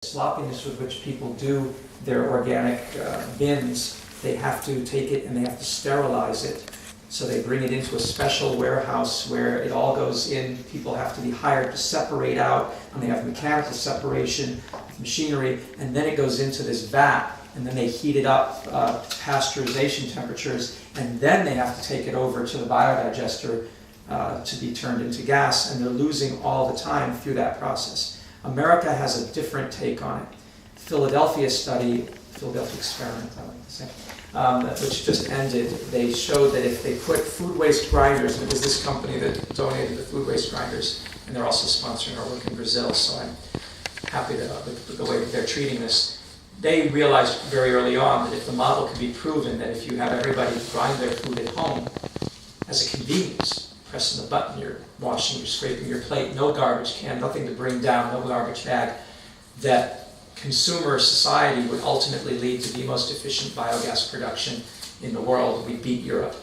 sloppiness with which people do their organic bins, they have to take it and they have to sterilize it. So they bring it into a special warehouse where it all goes in. People have to be hired to separate out, and they have mechanical separation, machinery, and then it goes into this vat, and then they heat it up to pasteurization temperatures, and then they have to take it over to the biodigester to be turned into gas, and they're losing all the time through that process. America has a different take on it. Philadelphia experiment, I like to say, which just ended, they showed that if they put food waste grinders, and it was this company that donated the food waste grinders, and they're also sponsoring our work in Brazil, so I'm happy with the way that they're treating this. They realized very early on that if the model could be proven that if you have everybody grind their food at home as a convenience, pressing the button, you're washing, you're scraping your plate, no garbage can, nothing to bring down, no garbage bag, that consumer society would ultimately lead to the most efficient biogas production in the world. We beat Europe.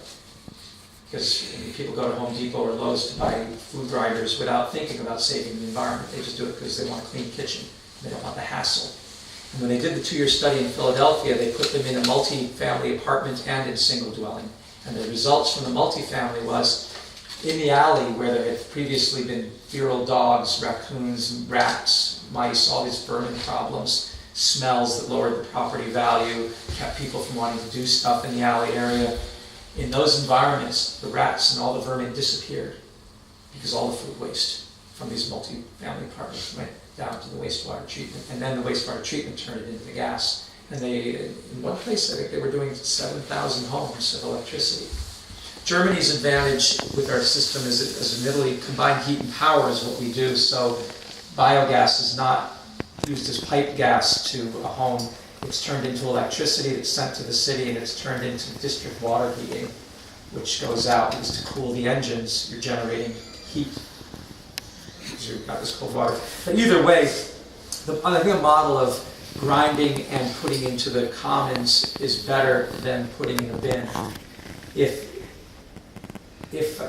Because people go to Home Depot or Lowe's to buy food grinders without thinking about saving the environment. They just do it because they want a clean kitchen. They don't want the hassle. And when they did the 2-year study in Philadelphia, they put them in a multi-family apartment and in single dwelling. And the results from the multifamily was, in the alley where there had previously been feral dogs, raccoons, rats, mice, all these vermin problems, smells that lowered the property value, kept people from wanting to do stuff in the alley area. In those environments, the rats and all the vermin disappeared because all the food waste from these multi-family apartments went down to the wastewater treatment, and then the wastewater treatment turned it into the gas. And they, in one place, I think they were doing 7,000 homes of electricity. Germany's advantage with our system is, as in Italy, combined heat and power is what we do. So biogas is not used as pipe gas to a home. It's turned into electricity that's sent to the city, and it's turned into district water heating, which goes out because to cool the engines, you're generating heat. Because you've got this cold water. But either way, I think a model of grinding and putting into the commons is better than putting in a bin. If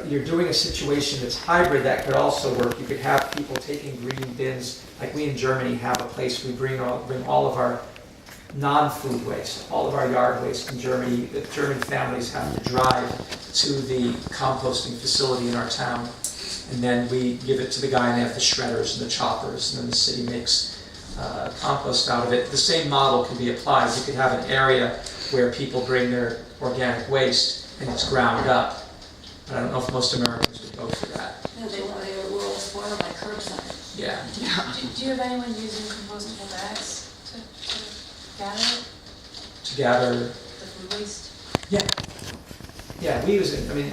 you're doing a situation that's hybrid, that could also work. You could have people taking green bins, like we in Germany have a place we bring all of our non-food waste, all of our yard waste in Germany. The German families have to drive to the composting facility in our town, and then we give it to the guy, and they have the shredders and the choppers, and then the city makes compost out of it. The same model can be applied. You could have an area where people bring their organic waste, and it's ground up. But I don't know if most Americans would go for that. No, they were all spoiled by curbside. Yeah. Do you have anyone using compostable bags to gather it? To gather The food waste? Yeah. Yeah, we use it. I mean,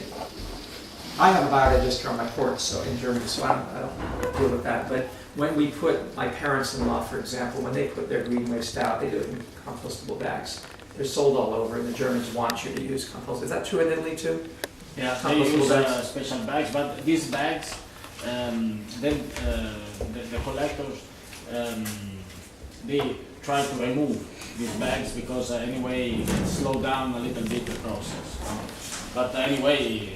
I have a biodigester on my porch, so in Germany, so I don't deal with that. But when we put, my parents-in-law, for example, when they put their green waste out, they do it in compostable bags. They're sold all over, and the Germans want you to use compost. Is that true in Italy too? Yeah, they use special bags, but these bags, then the collectors, they try to remove these bags because anyway it slow down a little bit the process. But anyway,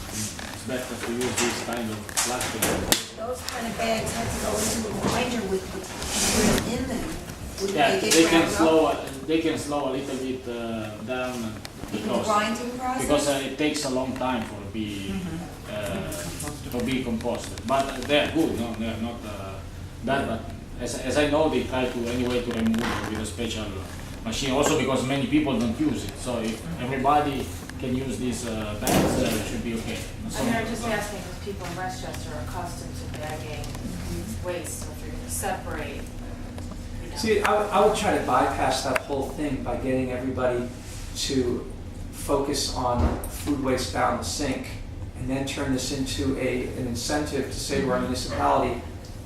it's better to use this kind of plastic. Those kind of bags have to go into a grinder with material in them. Would Yeah, they they get can ground slow up? they can slow a little bit down In the because grinding process? it takes a long time for be to be composted. But they're good, no, they're not bad. But as I know, they try to anyway to remove it with a special machine. Also because many people don't use it, so if everybody can use these bags, it should be okay. I mean, I'm just asking because people in Westchester are accustomed to bagging waste, so if you're going to separate. See, I would try to bypass that whole thing by getting everybody to focus on food waste down the sink, and then turn this into an incentive to say to our municipality,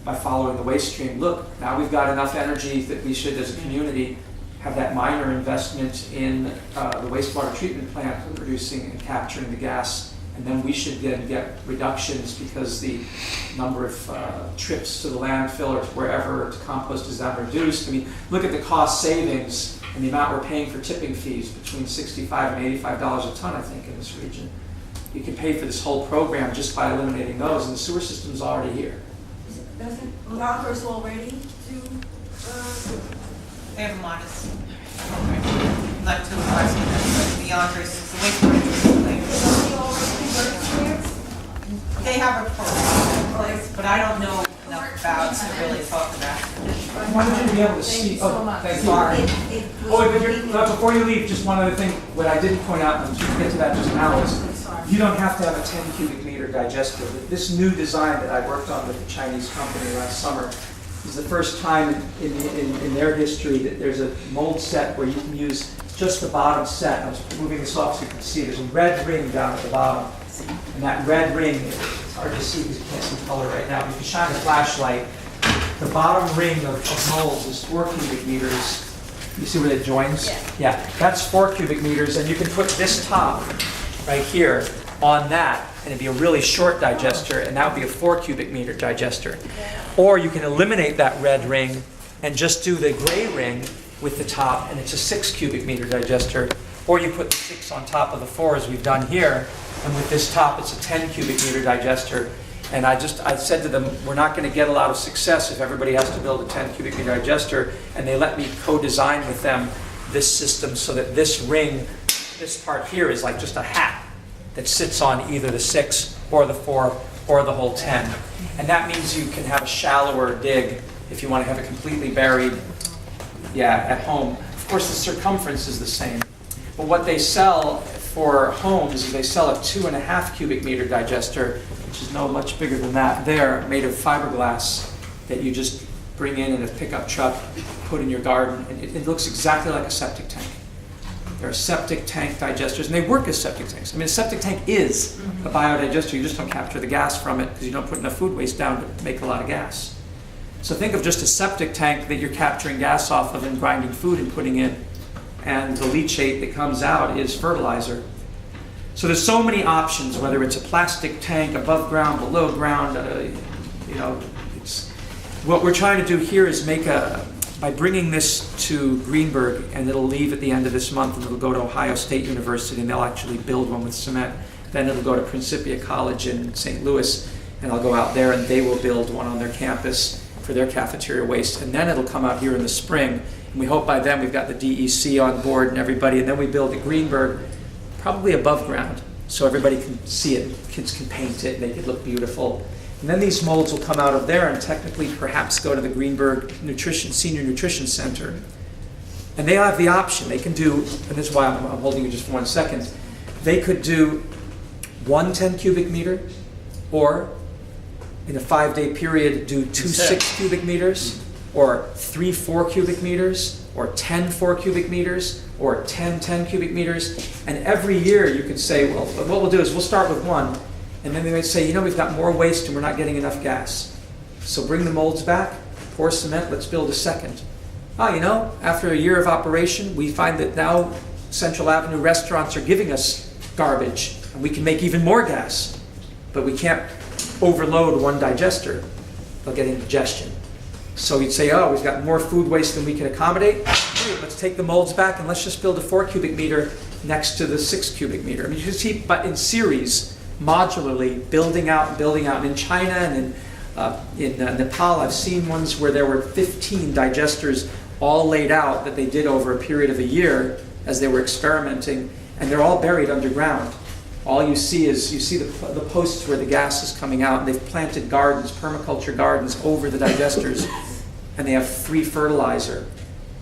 by following the waste stream, look, now we've got enough energy that we should, as a community, have that minor investment in the wastewater treatment plant producing and capturing the gas, and then we should then get reductions because the number of trips to the landfill or wherever to compost is then reduced. I mean, look at the cost savings and the amount we're paying for tipping fees, between $65 and $85 a ton, I think, in this region. You can pay for this whole program just by eliminating those, and the sewer system's already here. Doesn't Yonkers already do They have a modest, not too aggressive, but beyond grace, the waste management thing. They have a program in place, but I don't know enough about to really talk about it. I wanted you to be able to see, oh, thank you. Sorry. Oh, but before you leave, just one other thing, what I didn't point out, and you get to that just now, is you don't have to have a 10 cubic meter digester. This new design that I worked on with the Chinese company last summer is the first time in their history that there's a mold set where you can use just the bottom set. I was moving this off so you can see. There's a red ring down at the bottom. And that red ring, it's hard to see because you can't see color right now. If you shine a flashlight, the bottom ring of molds is 4 cubic meters. You see where it joins? Yeah, that's 4 cubic meters, and you can put this top right here on that, and it'd be a really short digester, and that would be a 4 cubic meter digester. Or you can eliminate that red ring and just do the gray ring with the top, and it's a 6 cubic meter digester. Or you put the 6 on top of the 4 as we've done here, and with this top it's a 10 cubic meter digester. And I said to them, we're not going to get a lot of success if everybody has to build a 10 cubic meter digester, and they let me co-design with them this system so that this ring, this part here is like just a hat that sits on either the 6 or the 4 or the whole 10. And that means you can have a shallower dig if you want to have it completely buried, at home. Of course, the circumference is the same. But what they sell for homes is they sell a 2.5 cubic meter digester, which is no much bigger than that there, made of fiberglass that you just bring in a pickup truck, put in your garden, and it looks exactly like a septic tank. There are septic tank digesters, and they work as septic tanks. I mean, a septic tank is a biodigester. You just don't capture the gas from it because you don't put enough food waste down to make a lot of gas. So think of just a septic tank that you're capturing gas off of and grinding food and putting in, and the leachate that comes out is fertilizer. So there's so many options, whether it's a plastic tank, above ground, below ground, what we're trying to do here is by bringing this to Greenberg, and it'll leave at the end of this month, and it'll go to Ohio State University, and they'll actually build one with cement. Then it'll go to Principia College in St. Louis, and I'll go out there, and they will build one on their campus for their cafeteria waste. And then it'll come out here in the spring, and we hope by then we've got the DEC on board and everybody, and then we build at Greenberg, probably above ground, so everybody can see it, kids can paint it, make it look beautiful. And then these molds will come out of there and technically perhaps go to the Greenberg Senior Nutrition Center. And they have the option, they can do, and this is why I'm holding you just for 1 second, they could do 1 10 cubic meter, or in a 5-day period do 2 6 cubic meters, or 3 4 cubic meters, or 10 4 cubic meters, or 10 10 cubic meters. And every year you could say, well, what we'll do is we'll start with 1, and then they might say, we've got more waste and we're not getting enough gas. So bring the molds back, pour cement, let's build a second. After a year of operation, we find that now Central Avenue restaurants are giving us garbage, and we can make even more gas. But we can't overload one digester. They'll get indigestion. So you'd say, we've got more food waste than we can accommodate. Great, let's take the molds back and let's just build a 4 cubic meter next to the 6 cubic meter. I mean, you can see, but in series, modularly, building out. And in China and in Nepal, I've seen ones where there were 15 digesters all laid out that they did over a period of a year as they were experimenting, and they're all buried underground. All you see is the posts where the gas is coming out, and they've planted gardens, permaculture gardens, over the digesters, and they have free fertilizer.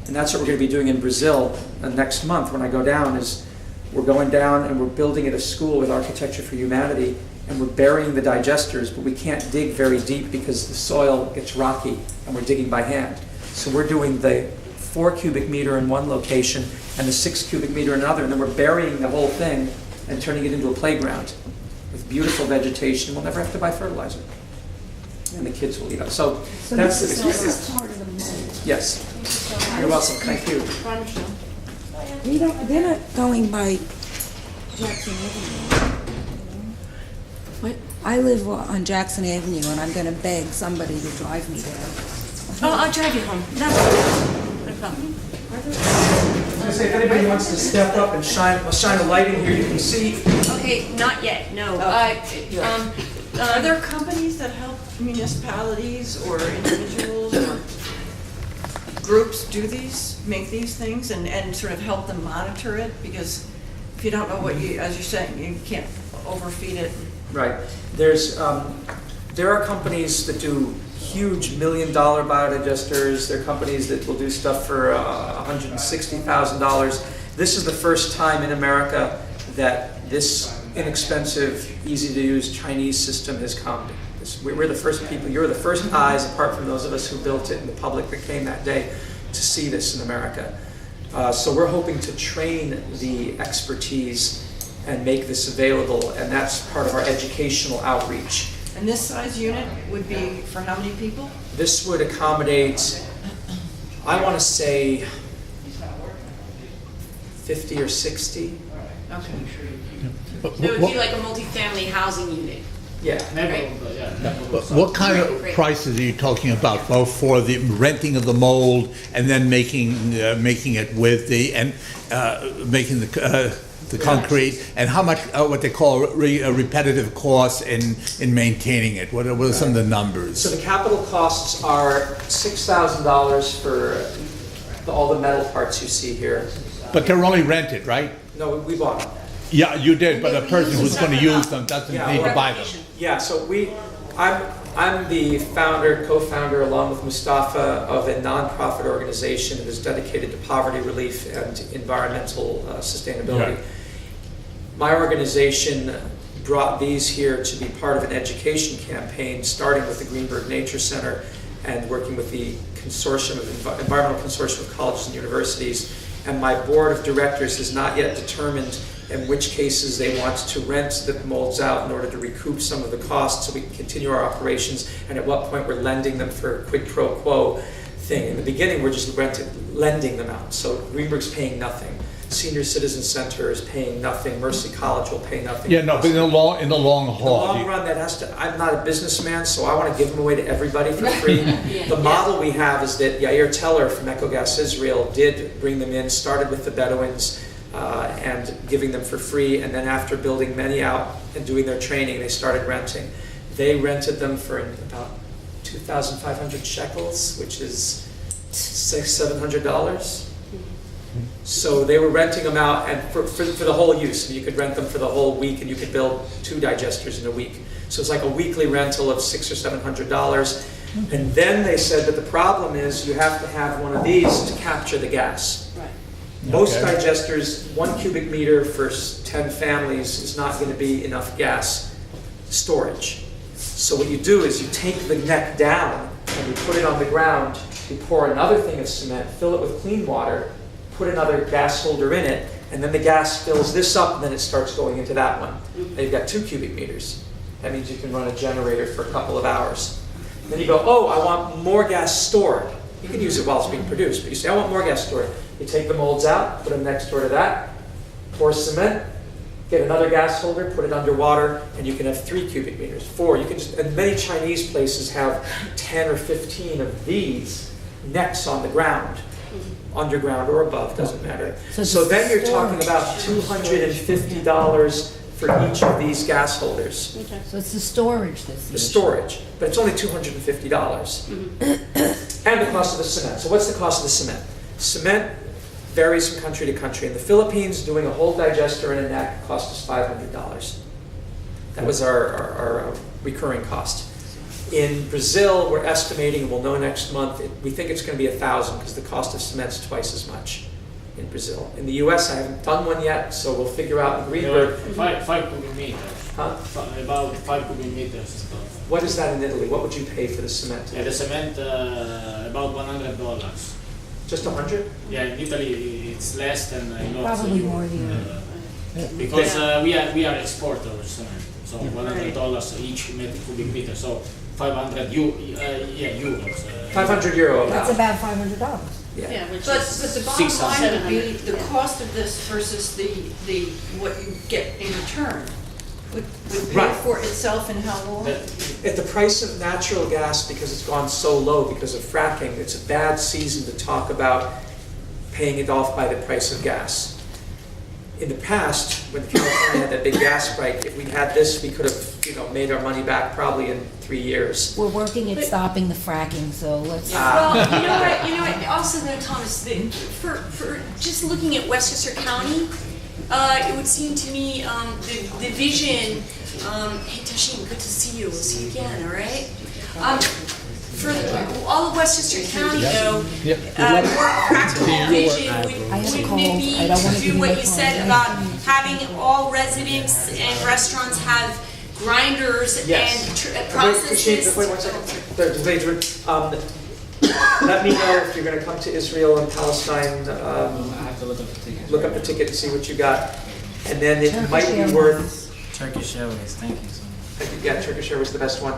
And that's what we're going to be doing in Brazil next month when I go down. Is we're going down and we're building at a school with Architecture for Humanity, and we're burying the digesters, but we can't dig very deep because the soil gets rocky, and we're digging by hand. So we're doing the 4 cubic meter in one location and the 6 cubic meter in another, and then we're burying the whole thing and turning it into a playground with beautiful vegetation. We'll never have to buy fertilizer, and the kids will eat it. So that's the experience. Part of the mold. Yes. You're welcome. Thank you. They're not going by Jackson Avenue. What? I live on Jackson Avenue, and I'm going to beg somebody to drive me there. Oh, I'll drive you home. No problem. I was going to say, if anybody wants to step up and shine a light in here, you can see. Okay, not yet, no. Are there companies that help municipalities or individuals or groups do make these things and sort of help them monitor it? Because if you don't know what as you're saying, you can't overfeed it. Right. There are companies that do huge $1 million biodigesters. There are companies that will do stuff for $160,000. This is the first time in America that this inexpensive, easy-to-use Chinese system has come. We're the first people, you're the first eyes, apart from those of us who built it and the public that came that day, to see this in America. So we're hoping to train the expertise and make this available, and that's part of our educational outreach. And this size unit would be for how many people? This would accommodate, I want to say, 50 or 60. Okay. It would be like a multifamily housing unit. Yeah. What kind of prices are you talking about, both for the renting of the mold and then making it with making the concrete, and how much what they call repetitive costs in maintaining it? What are some of the numbers? So the capital costs are $6,000 for all the metal parts you see here. But they're only rented, right? No, we bought them. Yeah, you did, but a person who's going to use them doesn't Yeah, need to buy them. Yeah, so I'm the co-founder, along with Mustafa, of a nonprofit organization that is dedicated to poverty relief and environmental sustainability. Right. My organization brought these here to be part of an education campaign, starting with the Greenberg Nature Center and working with the environmental consortium of colleges and universities. And my board of directors has not yet determined in which cases they want to rent the molds out in order to recoup some of the costs so we can continue our operations, and at what point we're lending them for a quid pro quo thing. In the beginning, we're just lending them out. So Greenberg's paying nothing. Senior Citizen Center is paying nothing. Mercy College will pay nothing. Yeah, no, but in the long haul. In the long run, I'm not a businessman, so I want to give them away to everybody for free. The model we have is that Yair Teller from Ecogas Israel did bring them in, started with the Bedouins, and giving them for free, and then after building many out and doing their training, they started renting. They rented them for about 2,500 shekels, which is $700. So they were renting them out, and for the whole use. And you could rent them for the whole week, and you could build 2 digesters in a week. So it's like a weekly rental of $600 or $700. And then they said that the problem is you have to have one of these to capture the gas. Most digesters, 1 cubic meter for 10 families is not going to be enough gas storage. So what you do is you take the neck down and you put it on the ground, you pour another thing of cement, fill it with clean water, put another gas holder in it, and then the gas fills this up, and then it starts going into that one. Now you've got 2 cubic meters. That means you can run a generator for a couple of hours. Then you go, oh, I want more gas stored. You can use it while it's being produced, but you say, I want more gas stored. You take the molds out, put them next door to that, pour cement, get another gas holder, put it underwater, and you can have 3 cubic meters, 4. You can and many Chinese places have 10 or 15 of these necks on the ground, underground or above, doesn't matter. So then you're talking about $250 for each of these gas holders. So it's the storage that's The storage, but it's only $250. And the cost of the cement. So what's the cost of the cement? Cement varies from country to country. In the Philippines, doing a whole digester and a neck cost us $500. That was our recurring cost. In Brazil, we're estimating, and we'll know next month, we think it's going to be $1,000 because the cost of cement's twice as much in Brazil. In the US, I haven't done one yet, so we'll figure out in Greenberg. 5 cubic meters. Huh? About 5 cubic meters. What is that in Italy? What would you pay for the cement? Yeah, the cement about $100. Just 100? Yeah, in Italy it's less than I know. Probably more here. Because we are exporters of cement, so $100 each cubic meter. So 500 euros. 500 euro. That's about $500. Yeah. But the bottom 600. line would be the cost of this versus the what you get in return would pay Right. for itself in how long? At the price of natural gas, because it's gone so low because of fracking, it's a bad season to talk about paying it off by the price of gas. in the past, when California had that big gas spike, if we'd had this, we could have, made our money back probably in 3 years. We're working at stopping the fracking, so let's. Well, you know what, also though, Thomas, for just looking at Westchester County, it would seem to me, the vision, hey Tashin, good to see you, we'll see you again, all right? For all of Westchester County though, more practical vision, wouldn't it be to do what you said about having all residents and restaurants have grinders Yes. and processes? Wait 1 second. Let me know if you're going to come to Israel and Palestine. I have to look up the ticket. Look up the ticket and see what you got. And then it might be worth, Turkish Airways, thank you so much. yeah, Turkish Airways is the best one.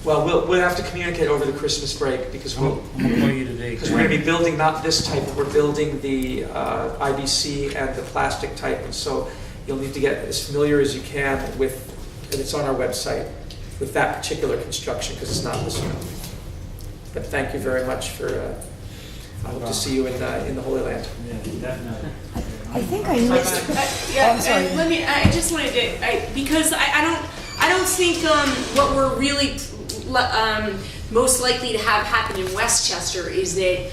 Well, we'll have to communicate over the Christmas break because we're going to be building not this type, but we're building the IBC and the plastic type. And so you'll need to get as familiar as you can with, and it's on our website, with that particular construction because it's not this one. But thank you very much for, I hope to see you in the Holy Land. Yeah, definitely. I think I missed. Yeah, I'm sorry. and I just wanted to, because I don't think what we're really most likely to have happen in Westchester is that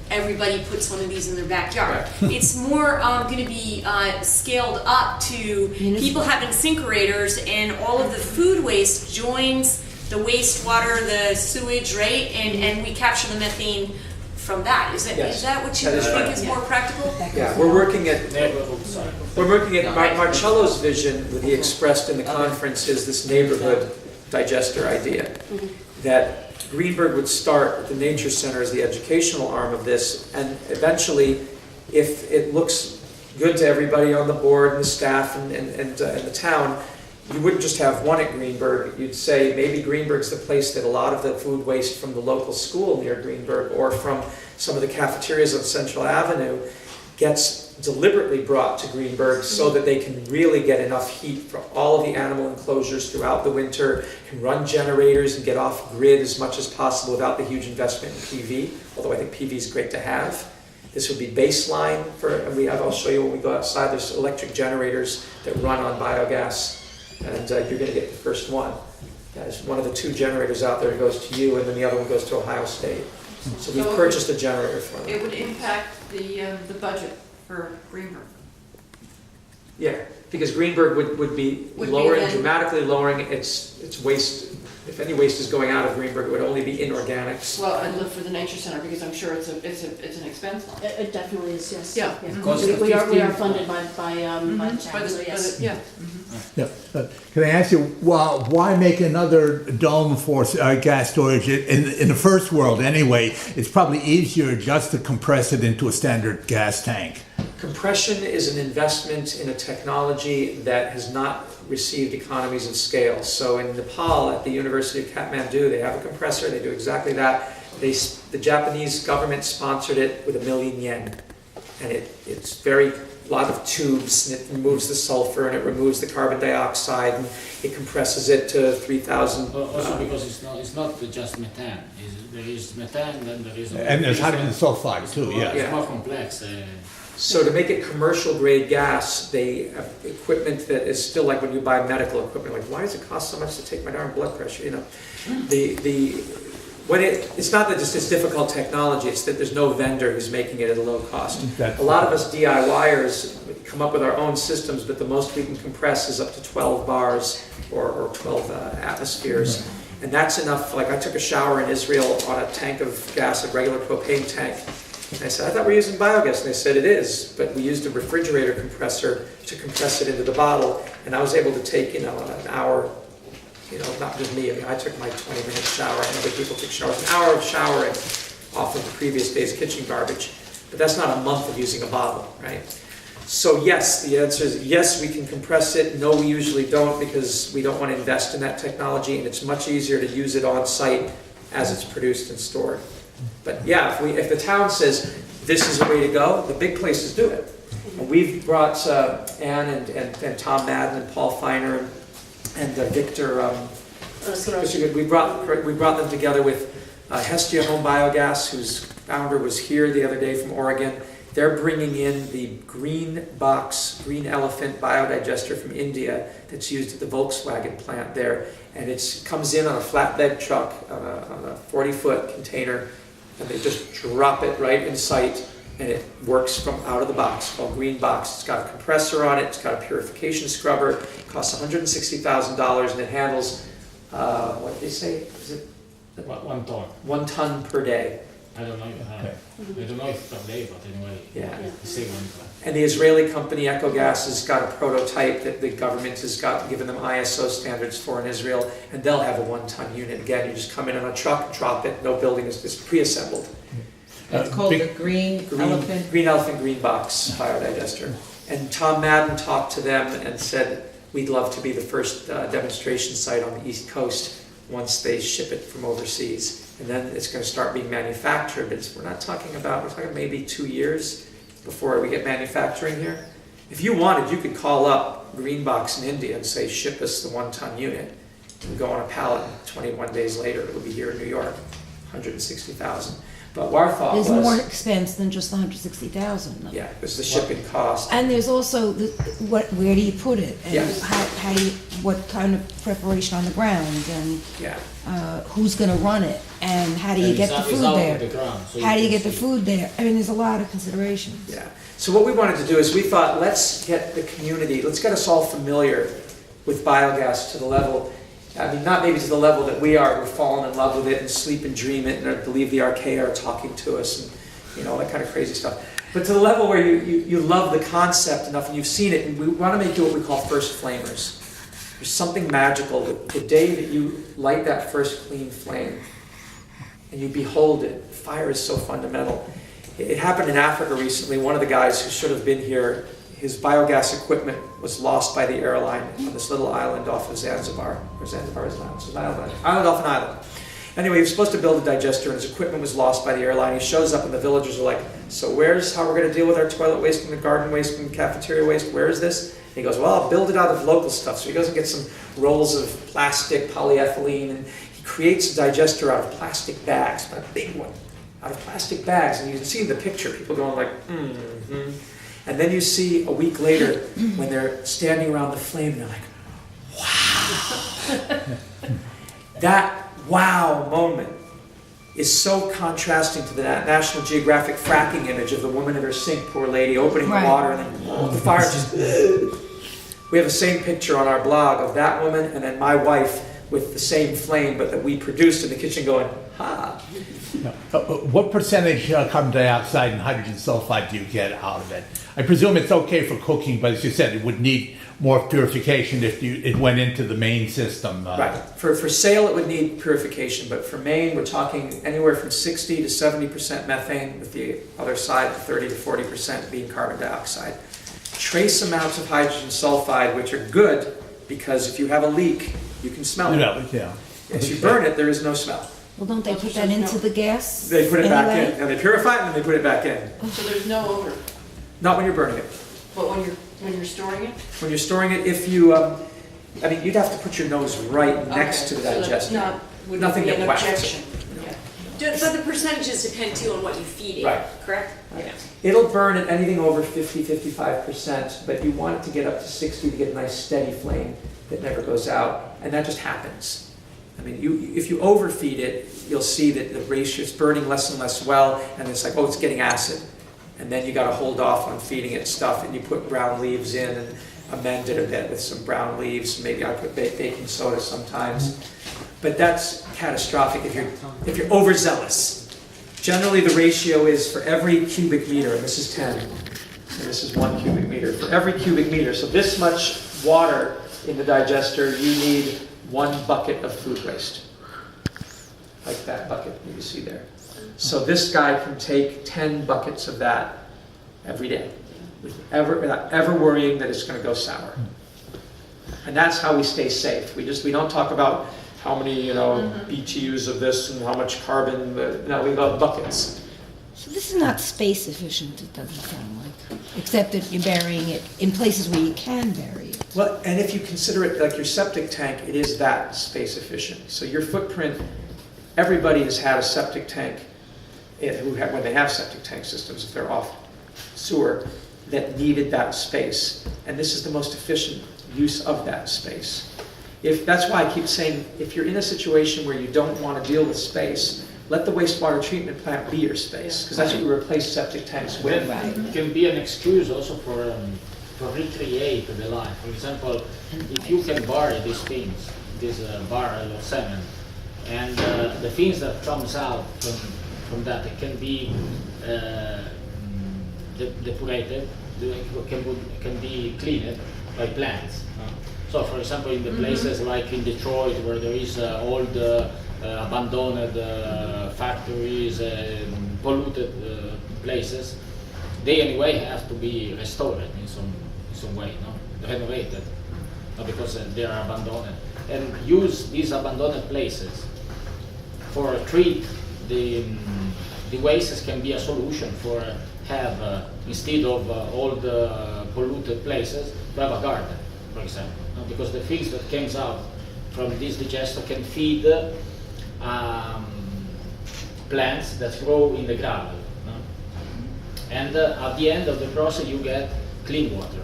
everybody puts one of these in their backyard. It's more going to be scaled up to people have incinerators, and all of the food waste joins the wastewater, the sewage, right? And we capture the methane from that. Is that what you That is think right. is more practical? Yeah, we're working at Okay. Marcello's vision that he expressed in the conference is this neighborhood digester idea. That Greenberg would start with the Nature Center as the educational arm of this, and eventually, if it looks good to everybody on the board and the staff and the town, you wouldn't just have one at Greenberg. You'd say maybe Greenberg's the place that a lot of the food waste from the local school near Greenberg or from some of the cafeterias on Central Avenue gets deliberately brought to Greenberg so that they can really get enough heat from all of the animal enclosures throughout the winter, can run generators and get off grid as much as possible without the huge investment in PV, although I think PV is great to have. This would be baseline for, and I'll show you when we go outside, there's electric generators that run on biogas, and you're going to get the first one. There's one of the 2 generators out there goes to you, and then the other one goes to Ohio State. So we purchased a generator from them. It would impact the budget for Greenberg. Yeah, because Greenberg would be Would be lowering, then- dramatically lowering its waste. If any waste is going out of Greenberg, it would only be inorganics. Well, I'd look for the Nature Center because I'm sure it's an expense line. It definitely is, yes. Yeah. Cost of We are 15. funded by But so yes. yeah. Yeah. Can I ask you, why make another dome for gas storage? In the first world, anyway, it's probably easier just to compress it into a standard gas tank. Compression is an investment in a technology that has not received economies of scale. So in Nepal, at the University of Kathmandu, they have a compressor, they do exactly that. The Japanese government sponsored it with $1 million. And it's a lot of tubes, and it removes the sulfur, and it removes the carbon dioxide, and it compresses it to 3,000. Also because it's not just methane. There is methane, then there is... And there's hydrogen sulfide too, yeah. It's more complex. So to make it commercial grade gas, they have equipment that is still like when you buy medical equipment, like why does it cost so much to take my darn blood pressure, It's not that it's difficult technology, it's that there's no vendor who's making it at a low cost. A lot of us DIYers come up with our own systems, but the most we can compress is up to 12 bars or 12 atmospheres. And that's enough. Like I took a shower in Israel on a tank of gas, a regular propane tank. And I said, I thought we were using biogas. And they said, it is, but we used a refrigerator compressor to compress it into the bottle. And I was able to take, an hour, not just me. I mean, I took my 20-minute shower, and other people took showers. An hour of showering off of the previous day's kitchen garbage. But that's not a month of using a bottle, right? So yes, the answer is yes, we can compress it. No, we usually don't because we don't want to invest in that technology, and it's much easier to use it on site as it's produced and stored. But yeah, if the town says this is the way to go, the big places do it. And we've brought Ann and Tom Madden and Paul Feiner and Victor. We brought them together with Hestia Home Biogas, whose founder was here the other day from Oregon. They're bringing in the green box, green elephant biodigester from India that's used at the Volkswagen plant there. And it comes in on a flatbed truck, on a 40-foot container, and they just drop it right in sight, and it works from out of the box, called Green Box. It's got a compressor on it, it's got a purification scrubber, it costs $160,000, and it handles, what did they say? Is it 1 ton. 1 ton per day? I don't know. I don't know if per day, but anyway. Yeah. Say 1 ton. And the Israeli company Ecogas has got a prototype that the government has given them ISO standards for in Israel, and they'll have a 1 ton unit. Again, you just come in on a truck, drop it, no building, it's pre-assembled. It's called the Green Elephant. Green Elephant, Green Box biodigester. And Tom Madden talked to them and said, we'd love to be the first demonstration site on the East Coast once they ship it from overseas. And then it's going to start being manufactured. We're talking maybe 2 years before we get manufacturing here. If you wanted, you could call up Greenbox in India and say, ship us the 1 ton unit. It would go on a pallet, and 21 days later it would be here in New York, 160,000. But our thought was... There's more expense than just the 160,000. Yeah, there's the shipping cost. And there's also, where do you put it? And Yes. how do you, what kind of preparation on the ground, and Yeah. Who's gonna run it? And how do you get the food there? How do you get the food there? I mean, there's a lot of considerations. Yeah. So what we wanted to do is we thought, let's get the community, let's get us all familiar with biogas to the level, I mean, not maybe to the level that we are, we're falling in love with it and sleep and dream it and believe the archaea are talking to us and, you know, all that kind of crazy stuff. But to the level where you love the concept enough and you've seen it, and we want to make it what we call first flamers. There's something magical the day that you light that first clean flame and you behold it. Fire is so fundamental. It happened in Africa recently. One of the guys who should have been here, his biogas equipment was lost by the airline on this little island off of Zanzibar. Or Zanzibar is an island. It's an island off an island. Anyway, he was supposed to build a digester and his equipment was lost by the airline. He shows up and the villagers are like, so where's how we're going to deal with our toilet waste and the garden waste and cafeteria waste? Where is this? And he goes, well, I'll build it out of local stuff. So he goes and gets some rolls of plastic, polyethylene, and he creates a digester out of plastic bags, but a big one, out of plastic bags. And you can see in the picture, people going like, mm-hmm. And then you see a week later when they're standing around the flame and they're like, wow. That wow moment is so contrasting to the National Geographic fracking image of the woman in her sink, poor lady, opening the water and then the fire just... We have the same picture on our blog of that woman and then my wife with the same flame but that we produced in the kitchen going, ha. What percentage carbon dioxide and hydrogen sulfide do you get out of it? I presume it's okay for cooking, but as you said, it would need more purification if it went into the main system. Right. For sale, it would need purification, but for main, we're talking anywhere from 60 to 70% methane, with the other side, 30 to 40% being carbon dioxide. Trace amounts of hydrogen sulfide, which are good because if you have a leak, you can smell it. Yeah. If you burn it, there is no smell. Well, don't they put that into the gas? They put it back anyway? in, and they purify it, and then they put it back in. So there's no odor, Not when you're burning it. but when you're storing it? When you're storing it, if you, I mean, you'd have to put your nose right next to the digester. Wouldn't Nothing be that an wafts objection. it. But the percentages depend too on what you feed it, Right. correct? Yeah. It'll burn at anything over 50-55%, but you want it to get up to 60 to get a nice steady flame that never goes out, and that just happens. I mean, if you overfeed it, you'll see that the ratio is burning less and less well, and it's like, oh, it's getting acid. And then you got to hold off on feeding it stuff, and you put brown leaves in and amend it a bit with some brown leaves. Maybe I put baking soda sometimes. But that's catastrophic if you're overzealous. Generally, the ratio is for every cubic meter, and this is 10, and this is 1 cubic meter. For every cubic meter, so this much water in the digester, you need 1 bucket of food waste. Like that bucket you see there. So this guy can take 10 buckets of that every day without ever worrying that it's going to go sour. And that's how we stay safe. We don't talk about how many BTUs of this and how much carbon. No, we got buckets. So this is not space efficient, it doesn't sound like, except that you're burying it in places where you can bury it. Well, and if you consider it like your septic tank, it is that space efficient. So your footprint, everybody has had a septic tank when they have septic tank systems, if they're off sewer that needed that space. And this is the most efficient use of that space. That's why I keep saying, if you're in a situation where you don't want to deal with space, let the wastewater treatment plant be your space, because that's what we replace septic tanks with. It can be an excuse also for recreate the life. For example, if you can bury these things, this barrel of cement, and the things that comes out from that, it can be depurated, can be cleaned by plants. So, for example, in the places like in Detroit, where there is old abandoned factories, polluted places, they anyway have to be restored in some way, renovated, because they are abandoned. And use these abandoned places for treat the wastes can be a solution for have instead of all the polluted places to have a garden, for example, because the things that comes out from this digester can feed plants that grow in the gravel, and at the end of the process you get clean water,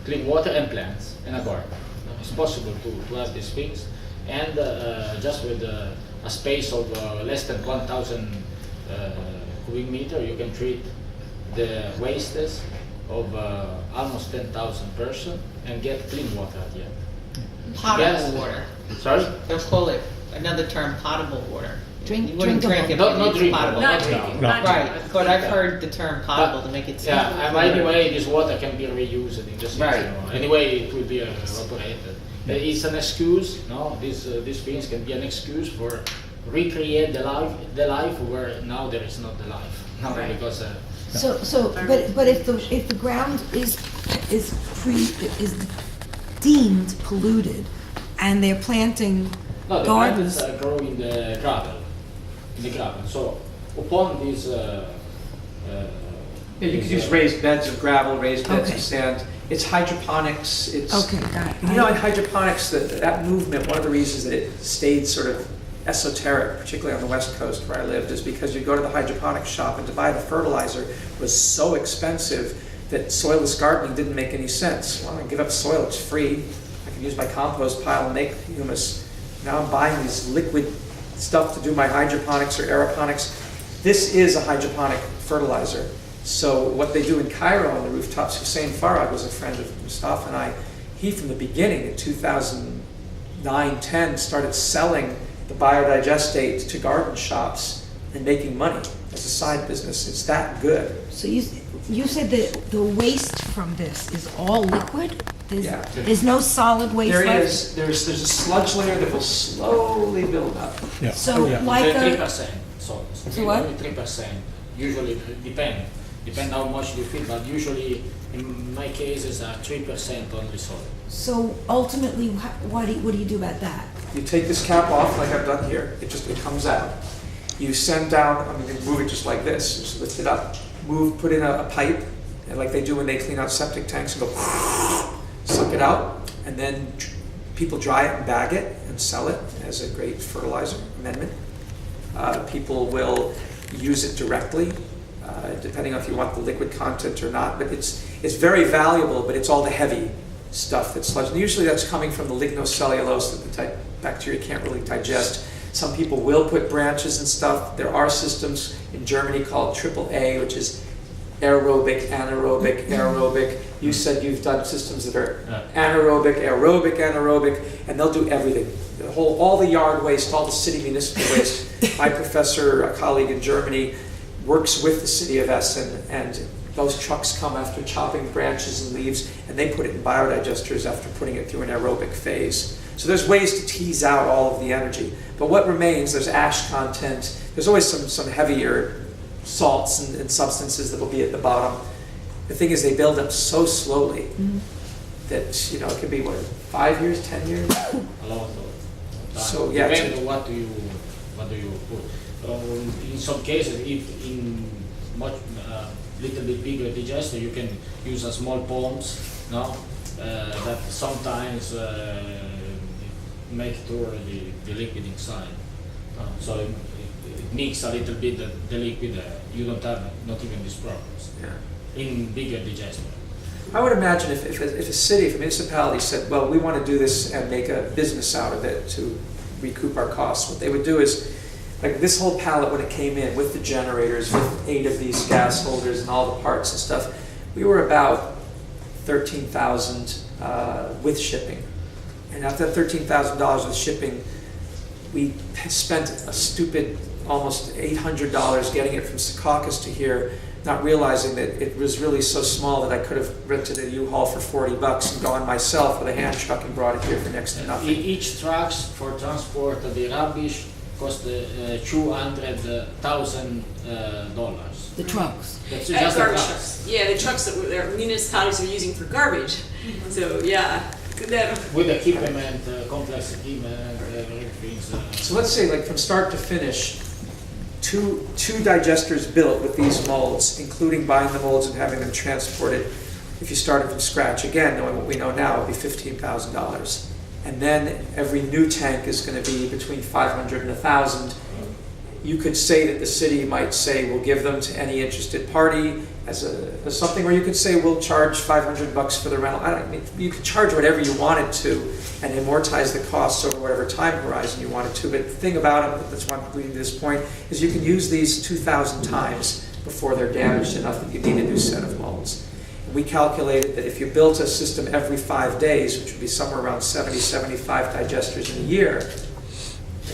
clean water and plants and a garden. It's possible to have these things, and just with a space of less than 1,000 cubic meter, you can treat the wastes of almost 10,000 persons and get clean water at the end. Potable water. Sorry? They'll call it another term, potable water. You wouldn't Drinkable. drink it, Not but it's drinkable. potable. Not No. drinking, No. not Right, drinking. but I've heard the term potable to make it sound. Yeah, and anyway, this water can be reused in the system. Right. Anyway, it will be evaporated. It's an excuse. These things can be an excuse for recreate the life where now there is not the life. No, Right. because But if the ground is deemed polluted and they're planting the gardens. plants grow in the gravel. So upon this. Yeah, you could use raised beds of gravel, raised beds Okay. of sand. It's hydroponics. Okay, got it. You know, in hydroponics, that movement, one of the reasons that it stayed sort of esoteric, particularly on the West Coast where I lived, is because you go to the hydroponics shop and to buy the fertilizer was so expensive that soilless gardening didn't make any sense. Well, I give up soil, it's free. I can use my compost pile and make humus. Now I'm buying these liquid stuff to do my hydroponics or aeroponics. This is a hydroponic fertilizer. So what they do in Cairo on the rooftops, Hussein Farad was a friend of Mustafa and I. He, from the beginning in 2009-10, started selling the biodigestate to garden shops and making money as a side business. It's that good. So you said that the waste from this is all liquid? Yeah. There's no solid waste There left? is. There's a sludge layer that will slowly build up. Yeah. So Yeah. like a, 3%. So what? only 3%. Usually depend how much you feed, but usually in my case it's 3% only soil. so ultimately, what do you do about that? You take this cap off like I've done here. It comes out. You send down, you move it just like this. Just lift it up. Put in a pipe, and like they do when they clean out septic tanks, and go suck it out, and then people dry it and bag it and sell it as a great fertilizer amendment. People will use it directly, depending on if you want the liquid content or not. But it's very valuable, but it's all the heavy stuff that's sludge. And usually that's coming from the lignocellulose that the bacteria can't really digest. Some people will put branches and stuff. There are systems in Germany called AAA, which is aerobic, anaerobic, aerobic. You said you've done systems that are anaerobic, anaerobic, and they'll do everything. All the yard waste, all the city municipal waste. My professor, a colleague in Germany, works with the city of Essen, and those trucks come after chopping branches and leaves, and they put it in biodigesters after putting it through an aerobic phase. So there's ways to tease out all of the energy. But what remains, there's ash content, there's always some heavier salts and substances that will be at the bottom. The thing is, they build up so slowly that, it could be, 5 years, 10 years? A lot of time. So, yeah, Depends on what do you put. In some cases, if in much little bit bigger digester, you can use a small pumps, that sometimes make it to the liquid inside. So it mix a little bit the liquid, you don't have not even these problems. Yeah. In bigger digester. I would imagine if a city, if a municipality said, well, we want to do this and make a business out of it to recoup our costs, what they would do is, like this whole pallet when it came in with the generators, with 8 of these gas holders and all the parts and stuff, we were about $13,000 with shipping. And after that $13,000 with shipping, we spent a stupid almost $800 getting it from Secaucus to here, not realizing that it was really so small that I could have rented a U-Haul for $40 and gone myself with a hand truck and brought it here for next to nothing. Each trucks for transport the rubbish cost $200,000. The trucks. That's Garbage just the trucks. trucks. Yeah, the trucks that municipalities are using for garbage. So yeah, that, With equipment, complex equipment, everything. So let's say like from start to finish, two digesters built with these molds, including buying the molds and having them transported, if you started from scratch, again, knowing what we know now, it would be $15,000. And then every new tank is going to be between 500 and 1,000. You could say that the city might say, we'll give them to any interested party as something, or you could say, we'll charge $500 for the rental. I mean, you could charge whatever you wanted to and amortize the costs over whatever time horizon you wanted to. But the thing about them, that's why I'm leading to this point, is you can use these 2,000 times before they're damaged enough that you need a new set of molds. We calculated that if you built a system every 5 days, which would be somewhere around 70, 75 digesters in a year,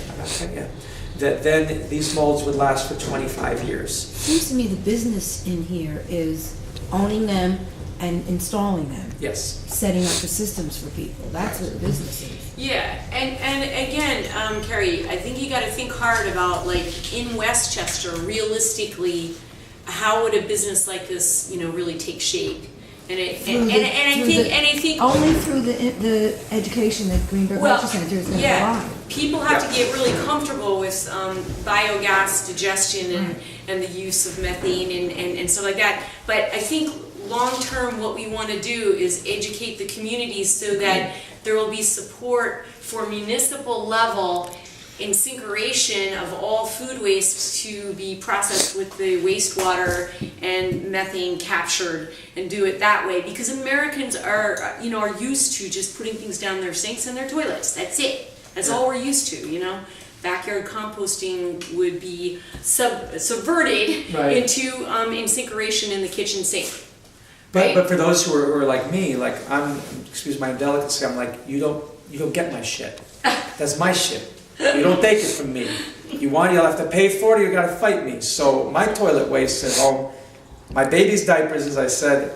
I'm not saying yet, that then these molds would last for 25 years. Seems to me the business in here is owning them and installing them. Yes. Setting up the systems for people. That's what the business is. yeah, and again, Carrie, I think you got to think hard about like in Westchester, realistically, how would a business like this, really take shape? And I think only through the education that Greenberg Culture Center is going to provide. People have to get really comfortable with biogas digestion and the use of methane and stuff like that. But I think long-term what we want to do is educate the communities so that there will be support for municipal level incineration of all food waste to be processed with the wastewater and methane captured and do it that way, because Americans are used to just putting things down their sinks and their toilets. That's it. That's all we're used to, Backyard composting would be subverted into incineration in the kitchen sink. But for those who are like me, like excuse my indelicacy, I'm like, you don't get my shit. That's my shit. You don't take it from me. You'll have to pay for it, you gotta fight me. So my toilet waste at home, my baby's diapers, as I said,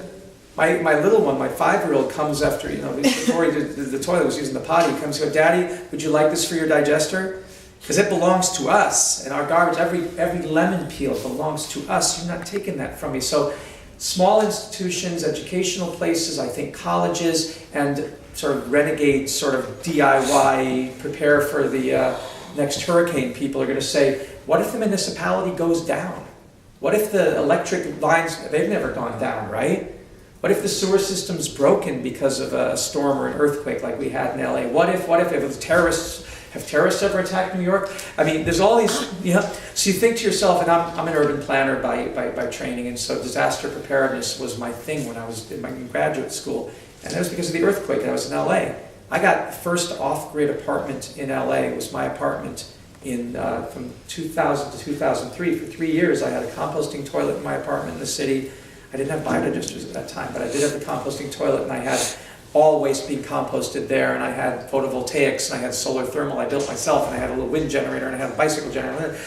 my little one, my 5-year-old comes after, before he did the toilet, was using the potty, he comes and goes, Daddy, would you like this for your digester? Because it belongs to us, and our garbage, every lemon peel belongs to us. You're not taking that from me. So small institutions, educational places, I think colleges, and sort of renegade, sort of DIY, prepare for the next hurricane people are going to say, what if the municipality goes down? What if the electric lines, they've never gone down, right? What if the sewer system's broken because of a storm or an earthquake like we had in LA? What if have terrorists ever attacked New York? I mean, there's all these, so you think to yourself, and I'm an urban planner by training, and so disaster preparedness was my thing when I was in my graduate school. And that was because of the earthquake. I was in LA. I got the first off-grid apartment in LA. It was my apartment from 2000 to 2003. For 3 years, I had a composting toilet in my apartment in the city. I didn't have biodigesters at that time, but I did have the composting toilet, and I had all waste being composted there, and I had photovoltaics, and I had solar thermal I built myself, and I had a little wind generator, and I had a bicycle generator.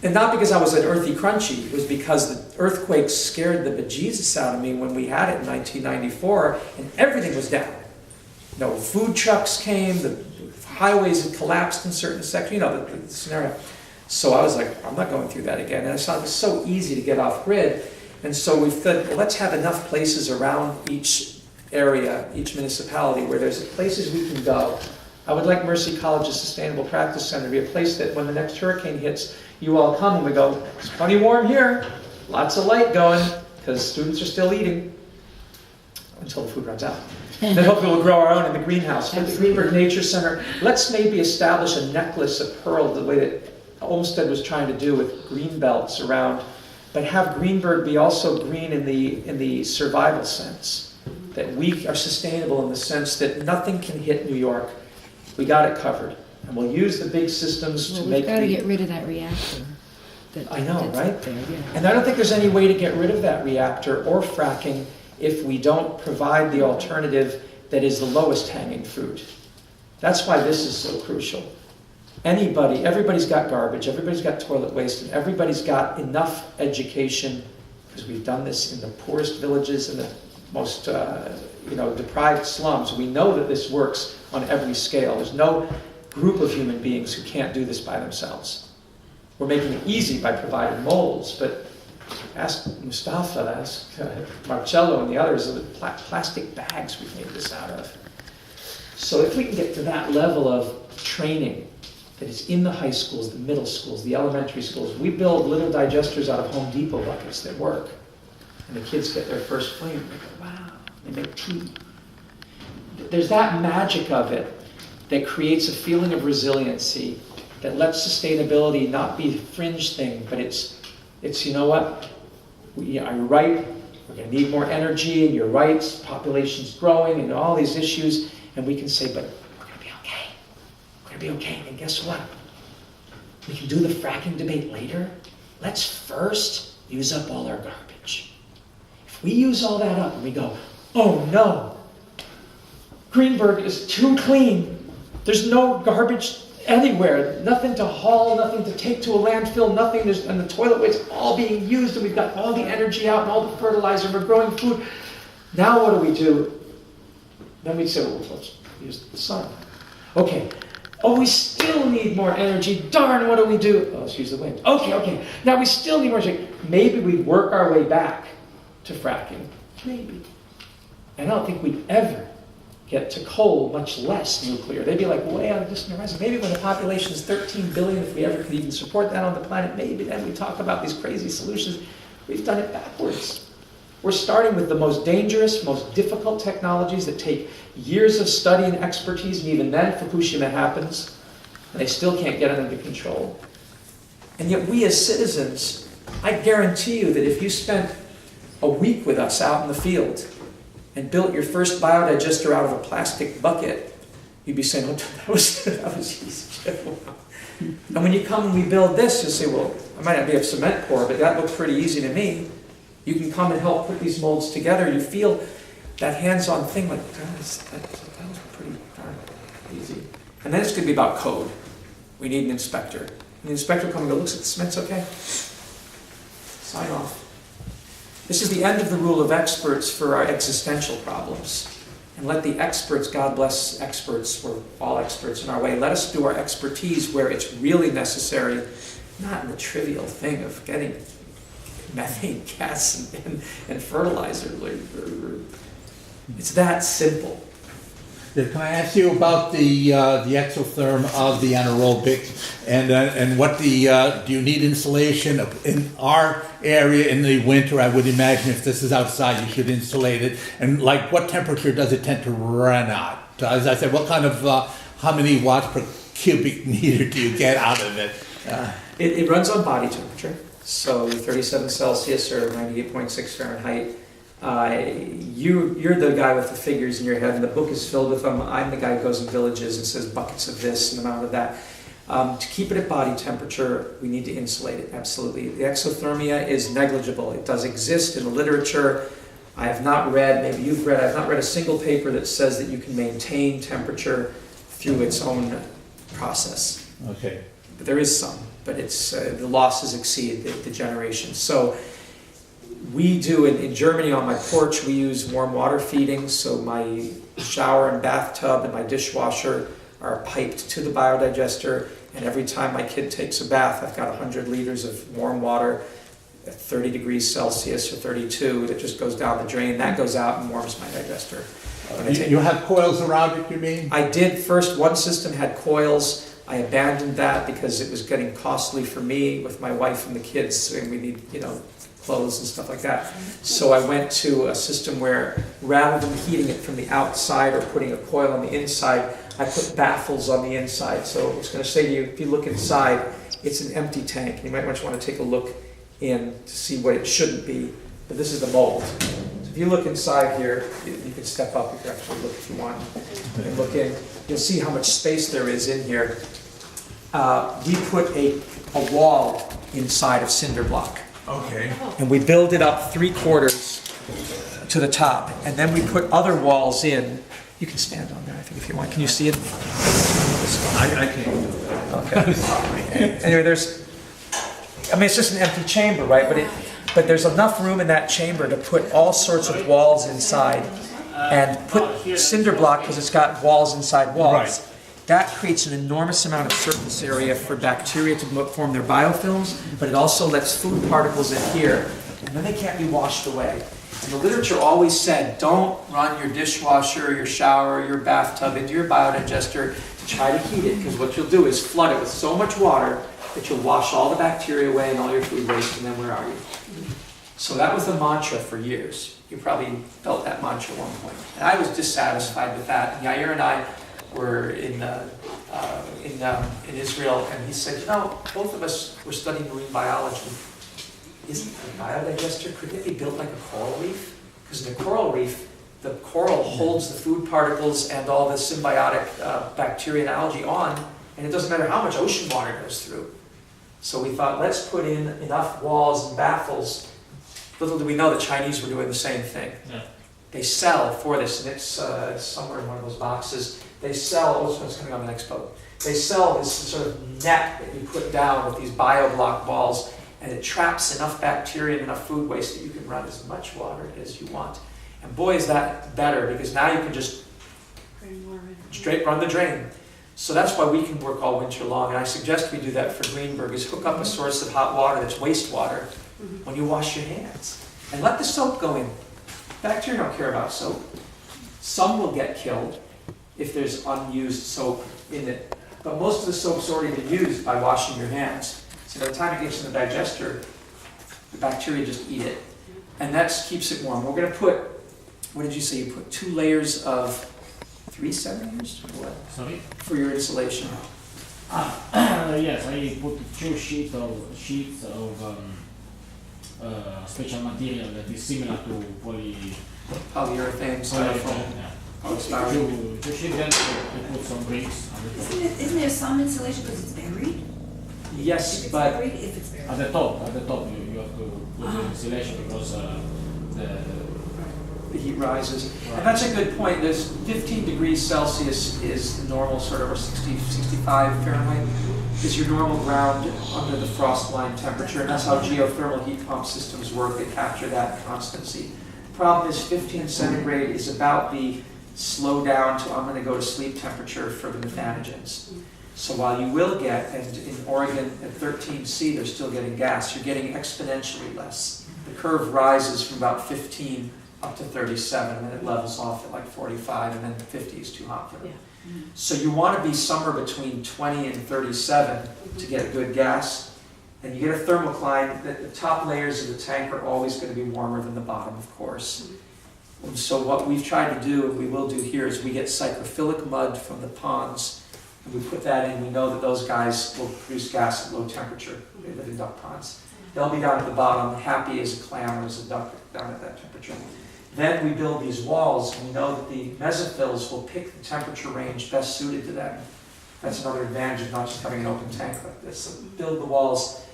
And not because I was an earthy crunchy, it was because the earthquake scared the bejesus out of me when we had it in 1994, and everything was down. No food trucks came, the highways had collapsed in certain sections, the scenario. So I was like, I'm not going through that again. And I saw it was so easy to get off grid. And so we said, well, let's have enough places around each area, each municipality, where there's places we can go. I would like Mercy College's Sustainable Practice Center to be a place that when the next hurricane hits, you all come and we go, it's plenty warm here, lots of light going, because students are still eating until the food runs out. Then hopefully we'll grow our own in the greenhouse. But the Greenberg Nature Center, let's maybe establish a necklace of pearls the way that Olmsted was trying to do with green belts around, but have Greenberg be also green in the survival sense. That we are sustainable in the sense that nothing can hit New York. We got it covered. And we'll use the big systems to Well, make we've got to the... get rid of that reactor. I know, that's right? up there, yeah. And I don't think there's any way to get rid of that reactor or fracking if we don't provide the alternative that is the lowest hanging fruit. That's why this is so crucial. Everybody's got garbage, everybody's got toilet waste, and everybody's got enough education, because we've done this in the poorest villages and the most deprived slums. We know that this works on every scale. There's no group of human beings who can't do this by themselves. We're making it easy by providing molds, but ask Mustafa, ask Marcello and the others of the plastic bags we've made this out of. So if we can get to that level of training that is in the high schools, the middle schools, the elementary schools, we build little digesters out of Home Depot buckets that work. And the kids get their first flame, and they go, wow, they make tea. There's that magic of it that creates a feeling of resiliency that lets sustainability not be a fringe thing, but it's you know what, you're right, we're going to need more energy, and you're right, population's growing, and all these issues, and we can say, but we're going to be okay. We're going to be okay, and guess what? We can do the fracking debate later. Let's first use up all our garbage. If we use all that up and we go, oh no, Greenberg is too clean. There's no garbage anywhere, nothing to haul, nothing to take to a landfill, nothing, and the toilet waste all being used, and we've got all the energy out and all the fertilizer, we're growing food. Now what do? Then we'd say, well, let's use the sun. Okay. Oh, we still need more energy. Darn, what do? Oh, let's use the wind. Okay. Now we still need more energy. Maybe we'd work our way back to fracking. Maybe. And I don't think we'd ever get to coal, much less nuclear. They'd be like way out of distant horizon. Maybe when the population is 13 billion, if we ever could even support that on the planet, maybe then we talk about these crazy solutions. We've done it backwards. We're starting with the most dangerous, most difficult technologies that take years of study and expertise, and even then Fukushima happens, and they still can't get it under control. And yet we as citizens, I guarantee you that if you spent a week with us out in the field and built your first biodigester out of a plastic bucket, you'd be saying, oh, that was easy. And when you come and we build this, you'll say, well, I might not be a cement pour, but that looked pretty easy to me. You can come and help put these molds together. You feel that hands-on thing like, that was pretty darn easy. And then it's going to be about code. We need an inspector. And the inspector will come and go, looks at the cement's okay. Sign off. This is the end of the rule of experts for our existential problems. And let the experts, God bless experts, we're all experts in our way, let us do our expertise where it's really necessary, not in the trivial thing of getting methane gas and fertilizer. It's that simple. Can I ask you about the exotherm of the anaerobic, and what do you need insulation in our area in the winter? I would imagine if this is outside, you should insulate it. And like, what temperature does it tend to run at? As I said, what kind of how many watts per cubic meter do you get out of it? It runs on body temperature, so 37 Celsius or 98.6 Fahrenheit. You're the guy with the figures in your head, and the book is filled with them. I'm the guy who goes in villages and says buckets of this and amount of that. To keep it at body temperature, we need to insulate it, absolutely. The exothermia is negligible. It does exist in the literature. I have not read, maybe you've read, I have not read a single paper that says that you can maintain temperature through its own process. Okay. But there is some, but it's the losses exceed the generation. So we do, in Germany on my porch, we use warm water feeding, so my shower and bathtub and my dishwasher are piped to the biodigester, and every time my kid takes a bath, I've got 100 liters of warm water at 30 degrees Celsius or 32 that just goes down the drain. That goes out and warms my digester. You have coils around it, you mean? I did first. One system had coils. I abandoned that because it was getting costly for me with my wife and the kids, and we need, clothes and stuff like that. So I went to a system where rather than heating it from the outside or putting a coil on the inside, I put baffles on the inside. So I was going to say to you, if you look inside, it's an empty tank. You might want to take a look in to see what it shouldn't be, but this is the mold. So if you look inside here, you can step up, you can actually look if you want, and look in. You'll see how much space there is in here. We put a wall inside of cinder block. Okay. And we build it up 3/4 to the top, and then we put other walls in. You can stand on there, I think, if you want. Can you see it? I can't do that. Okay. Anyway, it's just an empty chamber, right? But there's enough room in that chamber to put all sorts of walls inside, and put cinder block because it's got walls inside walls. Right. That creates an enormous amount of surface area for bacteria to form their biofilms, but it also lets food particles in here, and then they can't be washed away. And the literature always said, don't run your dishwasher, your shower, your bathtub into your biodigester to try to heat it, because what you'll do is flood it with so much water that you'll wash all the bacteria away and all your food waste, and then where are you? So that was the mantra for years. You probably felt that mantra at one point. And I was dissatisfied with that. And Yair and I were in Israel, and he said, both of us were studying marine biology. Isn't a biodigester, could it be built like a coral reef? Because in a coral reef, the coral holds the food particles and all the symbiotic bacteria and algae on, and it doesn't matter how much ocean water goes through. So we thought, let's put in enough walls and baffles. Little do we know the Chinese were doing the same thing. Yeah. They sell for this, and it's somewhere in one of those boxes. They sell, it's coming on the next boat. They sell this sort of net that you put down with these bioblock balls, and it traps enough bacteria and enough food waste that you can run as much water as you want. And boy, is that better, because now you can just straight run the drain. So that's why we can work all winter long, and I suggest we do that for Greenberg, is hook up a source of hot water that's wastewater when you wash your hands. And let the soap go in. Bacteria don't care about soap. Some will get killed if there's unused soap in it, but most of the soap's already been used by washing your hands. So by the time it gets in the digester, the bacteria just eat it. And that keeps it warm. We're going to put, what did you say, you put 2 layers of 3 centimeters? What? Sorry? For your insulation. Yes, I put 2 sheets of special material that is similar to Polyurethane, styrofoam. Yeah. Polystyrene. Two sheets, then to put some bricks on the top. Isn't there some insulation because it's buried? Yes, If it's but buried, if it's buried. At the top, you have to put the insulation because the heat rises. And that's a good point. There's 15 degrees Celsius is the normal sort of, or 60, 65 Fahrenheit is your normal ground under the frost line temperature, and that's how geothermal heat pump systems work. They capture that constancy. Problem is 15 centigrade is about the slow down to I'm going to go to sleep temperature for the methanogens. So while you will get, and in Oregon at 13C they're still getting gas, you're getting exponentially less. The curve rises from about 15 up to 37, and then it levels off at like 45, and then 50 is too hot for them. So you want to be somewhere between 20 and 37 to get good gas. And you get a thermocline, the top layers of the tank are always going to be warmer than the bottom, of course. And so what we've tried to do, and we will do here, is we get cycrophilic mud from the ponds, and we put that in. We know that those guys will produce gas at low temperature. They live in duck ponds. They'll be down at the bottom, happy as a clam or as a duck down at that temperature. Then we build these walls, and we know that the mesophils will pick the temperature range best suited to them. That's another advantage of not just having an open tank like this. So build the walls,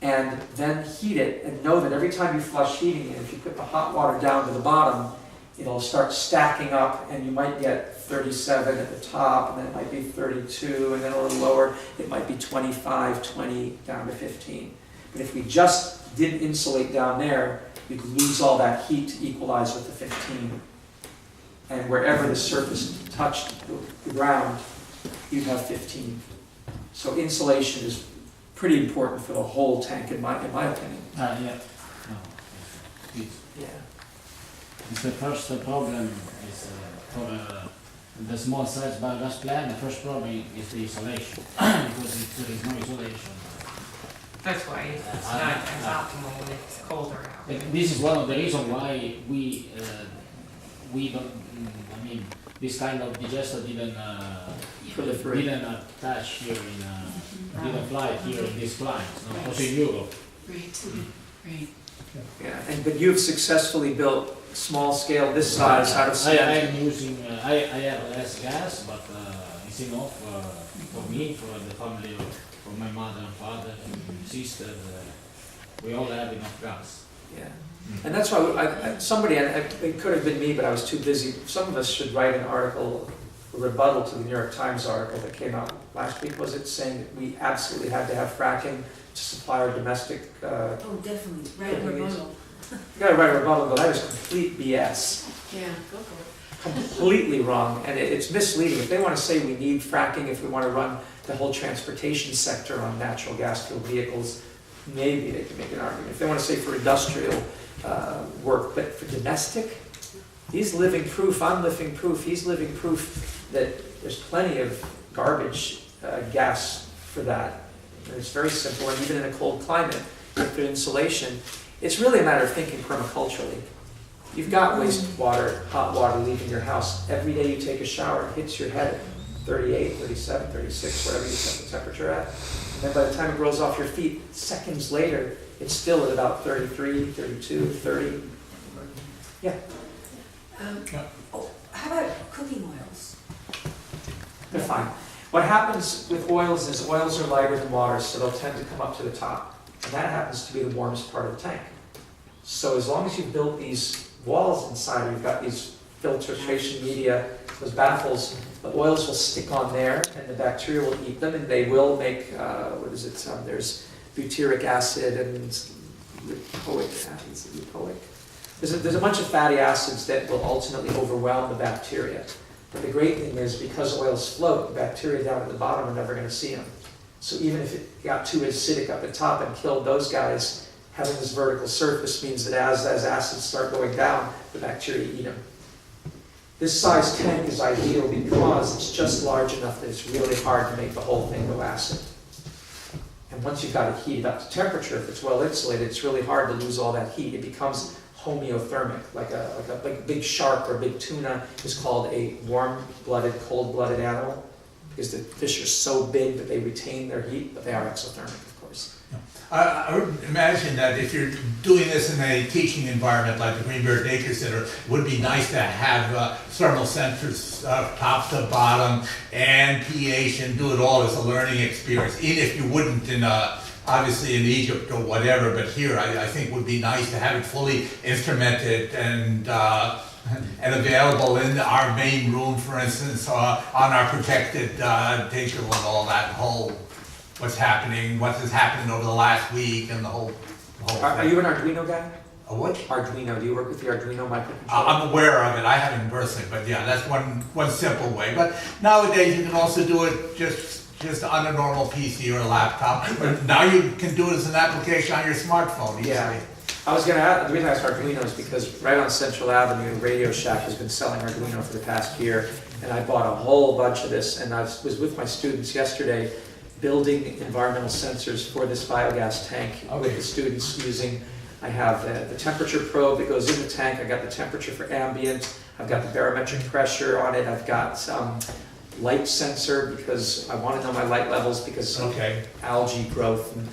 and then heat it, and know that every time you flush heating it, if you put the hot water down to the bottom, it'll start stacking up, and you might get 37 at the top, and then it might be 32, and then a little lower, it might be 25, 20, down to 15. But if we just didn't insulate down there, we'd lose all that heat to equalize with the 15. And wherever the surface touched the ground, you'd have 15. So insulation is pretty important for the whole tank, in my opinion. Yeah. No. Please. Yeah. It's the first problem is for the small size biogas plant. The first problem is the isolation because if there is no isolation. That's why it's not as optimal when it's colder out. This is one of the reasons why we we don't, I mean, this kind of digester didn't Proliferate. didn't attach here in didn't fly here in these clients, no, also in Europe. Right. Yeah, and, but you've successfully built small scale this size out of I cement. am using, I have less gas, but it's enough for me, for the family, for my mother and father and sister. We all have enough gas. Yeah, and that's why somebody, and it could have been me, but I was too busy. Some of us should write an article, a rebuttal to the New York Times article that came out last week, was it, saying that we absolutely had to have fracking to supply our domestic, Oh, definitely, right, rebuttal. you gotta write a rebuttal, but that is complete BS. Yeah, go for it. Completely wrong, and it's misleading. If they want to say we need fracking, if we want to run the whole transportation sector on natural gas fueled vehicles, maybe they can make an argument. If they want to say for industrial work, but for domestic, he's living proof, I'm living proof, he's living proof that there's plenty of garbage gas for that. And it's very simple, and even in a cold climate, with the insulation, it's really a matter of thinking permaculturally. You've got wastewater, hot water leaving your house. Every day you take a shower, it hits your head at 38, 37, 36, whatever you set the temperature at. And then by the time it rolls off your feet, seconds later, it's still at about 33, 32, 30. Yeah. How about cooking oils? They're fine. What happens with oils is oils are lighter than water, so they'll tend to come up to the top. And that happens to be the warmest part of the tank. So as long as you've built these walls inside, you've got these filtration media, those baffles, the oils will stick on there and the bacteria will eat them and they will make, there's butyric acid and lipoic acid, There's a bunch of fatty acids that will ultimately overwhelm the bacteria. But the great thing is, because oils float, the bacteria down at the bottom are never going to see them. So even if it got too acidic up at top and killed those guys, having this vertical surface means that as acids start going down, the bacteria eat them. This size tank is ideal because it's just large enough that it's really hard to make the whole thing go acid. And once you've got it heated up to temperature, if it's well insulated, it's really hard to lose all that heat. It becomes homeothermic, like a big shark or a big tuna is called a warm-blooded, cold-blooded animal, because the fish are so big that they retain their heat, but they are exothermic, of course. I would imagine that if you're doing this in a teaching environment like the Greenberg Nature Center, it would be nice to have thermal sensors top to bottom and pH and do it all as a learning experience, even if you wouldn't in obviously in Egypt or whatever, but here I think would be nice to have it fully instrumented and available in our main room, for instance, on our projected digital and all that whole what has happened over the last week and the whole Are thing. you an Arduino guy? A what? Arduino, do you work with the Arduino microcontroller? I'm aware of it. I haven't personally, but yeah, that's one simple way. But nowadays you can also do it just on a normal PC or a laptop. But now you can do it as an application on your smartphone easily. Yeah. I was going to add, the reason I asked Arduino is because right on Central Avenue, Radio Shack has been selling Arduino for the past year, and I bought a whole bunch of this, and I was with my students yesterday building environmental sensors for this biogas tank with the students using, I have the temperature probe that goes in the tank, I've got the temperature for ambient, I've got the barometric pressure on it, I've got light sensor because I want to know my light levels because of algae growth. And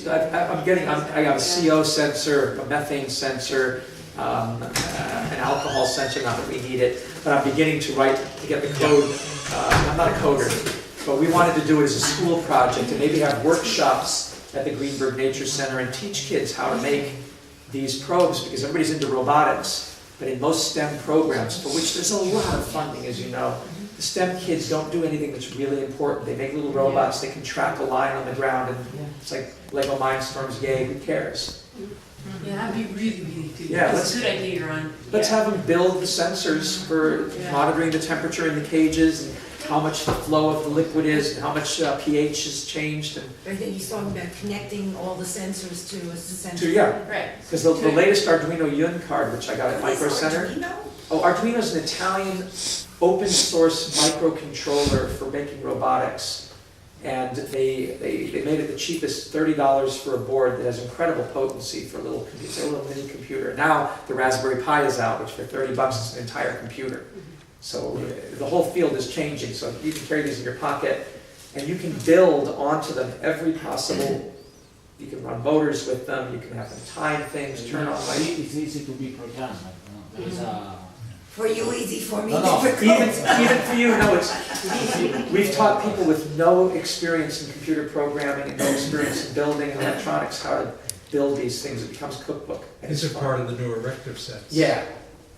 I got a CO sensor, a methane sensor, an alcohol sensor, not that we need it, but I'm beginning to get the code. I'm not a coder, but we wanted to do it as a school project and maybe have workshops at the Greenberg Nature Center and teach kids how to make these probes because everybody's into robotics, but in most STEM programs, for which there's a lot of funding, as you know, the STEM kids don't do anything that's really important. They make little robots, they can track a line on the ground, and it's like Lego Mindstorms, yay, who cares? Yeah, that'd be really, really good. Yeah, That's a good idea, Ron. Let's have them build the sensors for monitoring the temperature in the cages and how much the flow of the liquid is and how much pH has changed. And I think he's talking about connecting all the sensors to a sensor. Right. because the latest Arduino Yun card, which I got at What is Micro Center. Arduino? Oh, Arduino is an Italian open source microcontroller for making robotics. And they made it the cheapest, $30 for a board that has incredible potency for a little computer. It's a little mini computer. Now the Raspberry Pi is out, which for $30 is an entire computer. So the whole field is changing. So you can carry these in your pocket, and you can build onto them every possible. You can run motors with them. You can have them time things, turn on lights. It's easy to be programmed. There is a For you, easy, for me, No, no. difficult. Even for you, no, we've taught people with no experience in computer programming and no experience in building electronics how to build these things. It becomes a cookbook. and These it's are fun. part of the new erector sets. Yeah,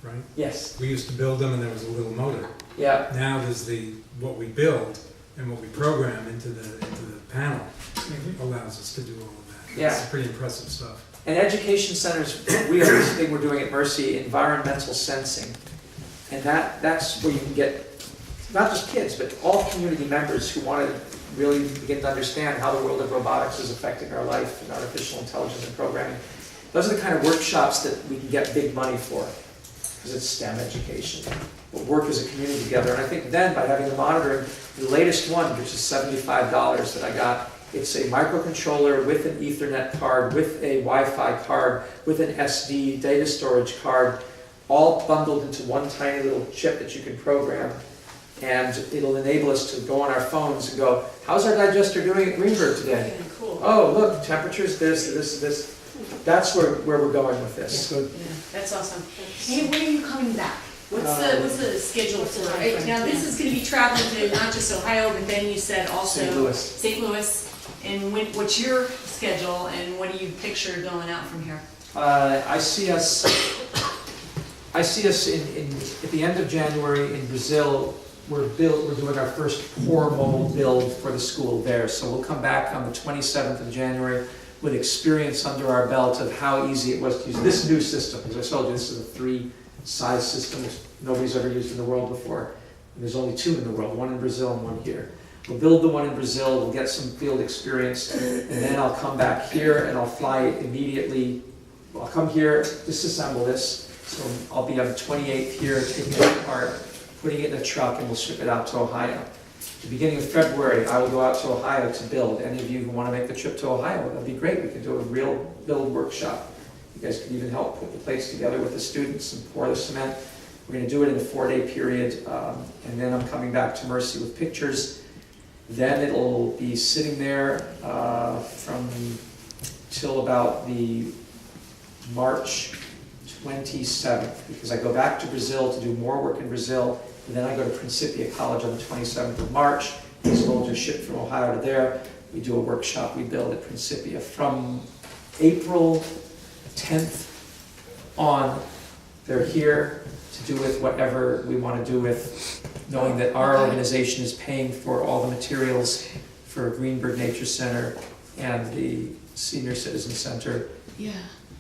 Right? yes, We used to build them and there was a little motor. yeah. Now there's what we build and what we program into the panel allows us to do all of that. Yeah. It's pretty impressive stuff. And education centers, we have this thing we're doing at Mercy, environmental sensing. And that's where you can get, not just kids, but all community members who want to really begin to understand how the world of robotics is affecting our life and artificial intelligence and programming. Those are the kind of workshops that we can get big money for, because it's STEM education. We'll work as a community together. And I think then by having the monitoring, the latest one, which is $75 that I got, it's a microcontroller with an Ethernet card, with a Wi-Fi card, with an SD data storage card, all bundled into one tiny little chip that you can program. And it'll enable us to go on our phones and go, how's our digester doing at Greenberg today? Yeah, cool. Oh, look, temperature's this. That's where we're going with this. Yeah, that's awesome. Hey, when are you coming back? What's the schedule for it? Now, this is gonna be traveling to not just Ohio, but then you said also St. Louis. St. Louis. And what's your schedule and what do you picture going out from here? I see us in at the end of January in Brazil. We're doing our first pour mold build for the school there. So we'll come back on the 27th of January with experience under our belt of how easy it was to use this new system. As I told you, this is a 3-size system which nobody's ever used in the world before. And there's only 2 in the world, one in Brazil and one here. We'll build the one in Brazil, we'll get some field experience, and then I'll come back here and I'll fly immediately. I'll come here, disassemble this, so I'll be on the 28th here, taking it apart, putting it in a truck, and we'll ship it out to Ohio. At the beginning of February, I will go out to Ohio to build. Any of you who want to make the trip to Ohio, that'd be great. We could do a real build workshop. You guys could even help put the plates together with the students and pour the cement. We're going to do it in a 4-day period, and then I'm coming back to Mercy with pictures. Then it'll be sitting there from till about the March 27th, because I go back to Brazil to do more work in Brazil, and then I go to Principia College on the 27th of March. These will just ship from Ohio to there. We do a workshop we build at Principia. From April 10th on, they're here to do with whatever we want to do with, knowing that our organization is paying for all the materials for Greenberg Nature Center and the Senior Citizen Center. Yeah.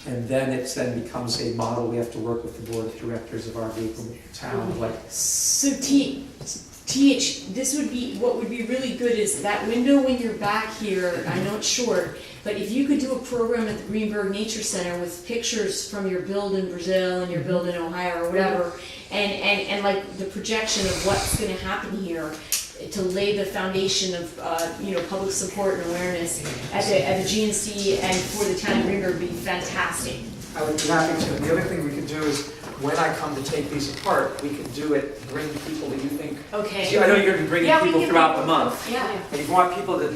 And then it then becomes a model. We have to work with the board of directors of our group in town. Like, So TH, this would be, what would be really good is that window when you're back here, I know it's short, but if you could do a program at the Greenberg Nature Center with pictures from your build in Brazil and your build in Ohio or whatever, and like the projection of what's gonna happen here to lay the foundation of, public support and awareness at the GNC and for the town of Greenberg would be fantastic. I would be happy to. The other thing we can do is, when I come to take these apart, we can do it, bring people that you think. Okay. See, I know you're going to be bringing Yeah, we people can- throughout the month. Yeah, And if you want people to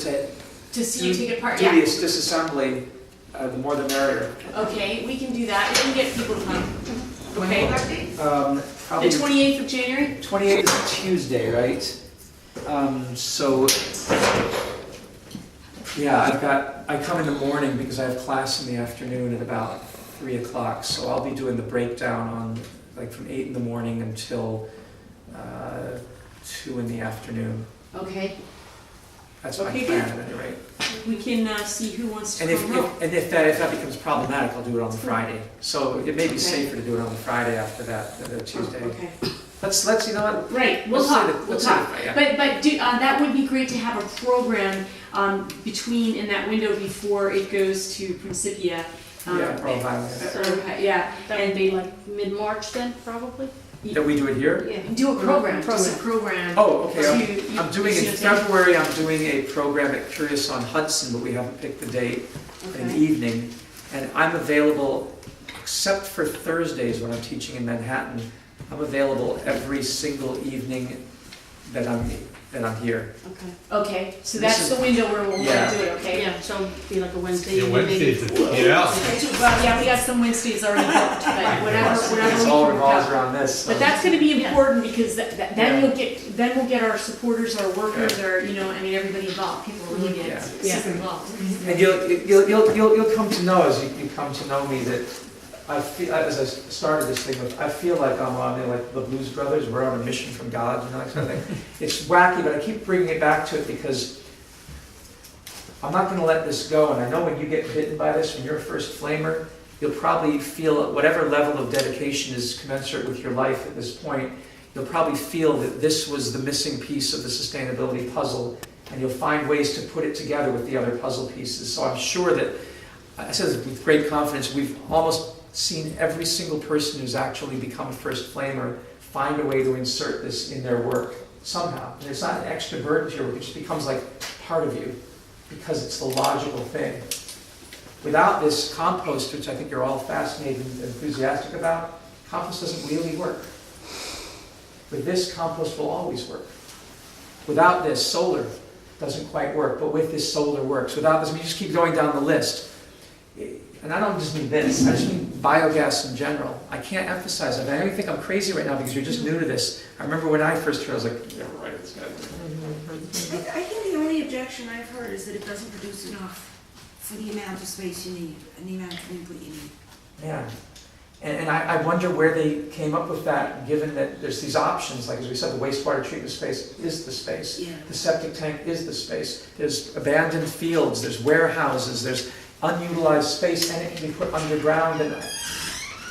to see you take it apart, do yeah. this disassembly, the more the merrier. Okay, we can do that, we can get people to come. When Okay. will that be? The Probably 28th of January? 28th is a Tuesday, right? So, yeah, I come in the morning because I have class in the afternoon at about 3 o'clock. So I'll be doing the breakdown on, like, from 8 in the morning until 2 in the afternoon. Okay, That's my Okay, plan at any rate. we can see who wants to And come help. if that becomes problematic, I'll do it on the Friday. So it may be Okay. safer to do it on the Friday after that, the Tuesday. Okay, Let's, you know what? right, we'll Let's say talk, that- we'll let's say talk. that, yeah. But that would be great to have a program between, in that window before it goes to Principia. Yeah, Ohio, yeah. Yeah, That would be like mid-March then, probably? That we do it here? Do a program, do a program. Oh, okay, So I'm doing, you in see what I'm saying? February, I'm doing a program at Curious on Hudson, but we haven't picked the date, an Okay. evening. And I'm available, except for Thursdays when I'm teaching in Manhattan, I'm available every single evening that I'm here. Okay, so This that's is- the window where we'll Yeah. do it, okay? Yeah, so it'd be like a Wednesday Yeah, evening. Wednesdays, yeah. Well, yeah, we got some Wednesdays already booked, but whatever It's we all can work revolves out. around this. so- But that's gonna be important because then Yeah. we'll get our supporters, our workers, our, I mean, everybody involved, people really get super involved. And you'll come to know, as you come to know me, that I feel, as I started this thing with, I feel like I'm on, like the Blues Brothers, we're on a mission from God, that kind of thing. It's wacky, but I keep bringing it back to it because I'm not gonna let this go, and I know when you get bitten by this, when you're a first flamer, you'll probably feel whatever level of dedication is commensurate with your life at this point, you'll probably feel that this was the missing piece of the sustainability puzzle, and you'll find ways to put it together with the other puzzle pieces. So I'm sure that, I said this with great confidence, we've almost seen every single person who's actually become a first flamer find a way to insert this in their work somehow. And it's not an extra burden to your work, it just becomes like part of you because it's the logical thing. Without this compost, which I think you're all fascinated and enthusiastic about, compost doesn't really work. With this, compost will always work. Without this, solar doesn't quite work, but with this, solar works. Without this, I mean, you just keep going down the list. And I don't just mean this, I just mean biogas in general. I can't emphasize it. I know you think I'm crazy right now because you're just new to this. I remember when I first heard, I was like, yeah, right, this guy. I think the only objection I've heard is that it doesn't produce enough for the amount of space you need and the amount of input you need. Yeah. And I wonder where they came up with that, given that there's these options, like as we said, the wastewater treatment space is the space. Yeah. The septic tank is the space. There's abandoned fields, there's warehouses, there's unutilized space, and it can be put underground. And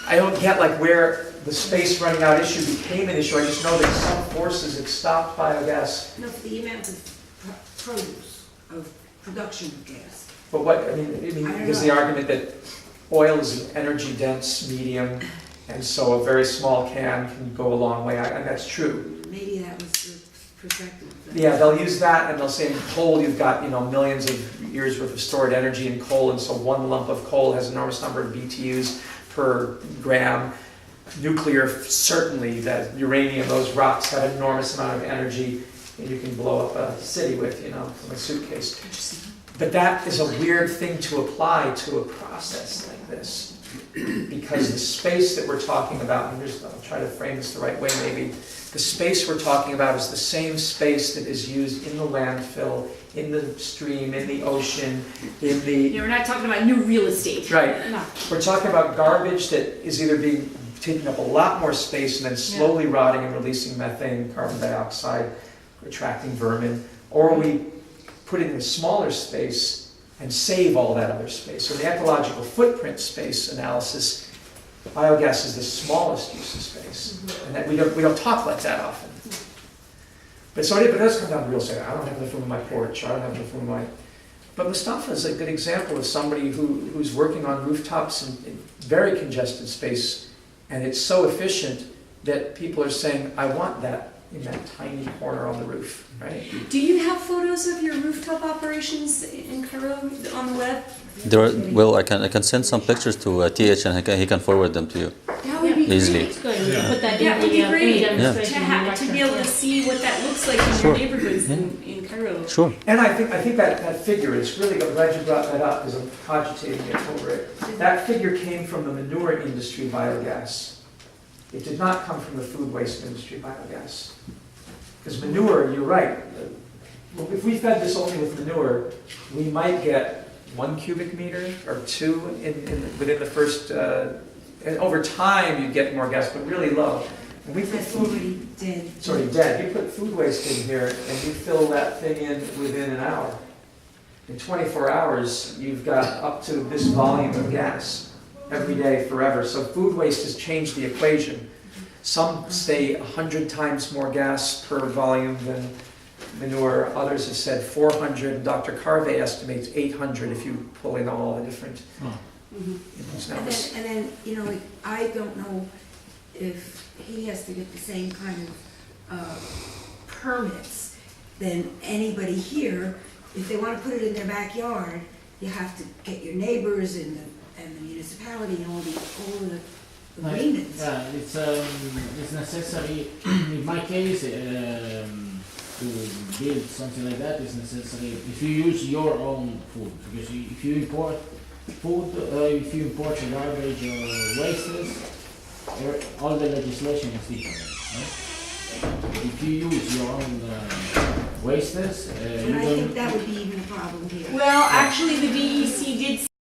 I don't get like where the space running out issue became an issue. I just know that some forces have stopped biogas. No, for the amount of produce, of production of gas. But what, I mean, I don't there's know. the argument that oil is an energy dense medium, and so a very small can go a long way. And that's true. Maybe that was the perspective. Yeah, they'll use that, and they'll say in coal you've got, millions of years worth of stored energy in coal, and so one lump of coal has an enormous number of BTUs per gram. Nuclear, certainly, that uranium, those rocks have an enormous amount of energy, and you can blow up a city with, from a suitcase. But that is a weird thing to apply to a process like this, because the space that we're talking about, and I'll try to frame this the right way maybe, the space we're talking about is the same space that is used in the landfill, in the stream, in the ocean, in the... We're not talking about new real estate. Right. No. We're talking about garbage that is either taking up a lot more space and then slowly rotting and releasing methane, carbon dioxide, attracting vermin, or we put it in a smaller space and save all that other space. So the ecological footprint space analysis, biogas is the smallest use of space, and that we don't talk like that often. But it does come down to real estate. I don't have enough room in my porch. I don't have enough room in my... But Mustafa is a good example of somebody who's working on rooftops in very congested space, and it's so efficient that people are saying, I want that in that tiny corner on the roof, right? Do you have photos of your rooftop operations in Cairo on the web? I can send some pictures to TH and he can forward them to you That would be easily. great. Good, we can put that That would be in great the to, demonstration. to be able to see what that looks like in Sure. your neighborhoods in Cairo. Sure. And I think that figure, it's really, I'm glad you brought that up because I'm cogitating it over it. That figure came from the manure industry biogas. It did not come from the food waste industry biogas. Because manure, you're right, if we fed this only with manure, we might get 1 cubic meter or 2 within the first, and over time you'd get more gas, but really low. When we put That's already dead. it's already dead. You put food waste in here and you fill that thing in within an hour. In 24 hours, you've got up to this volume of gas every day forever. So food waste has changed the equation. Some stay 100 times more gas per volume than manure. Others have said 400. Dr. Carve estimates 800 if you pull in all the different inputs. Now, And then, I don't know, if he has to get the same kind of permits, then anybody here, if they wanna put it in their backyard, you have to get your neighbors and the municipality and all the agreements. Yeah, it's necessary, in my case, to build something like that, it's necessary if you use your own food, because if you import food, if you import the garbage or wastes, all the legislation is different, right? If you use your own wastes, And I think that would be even a problem here. Well, actually, the DEC did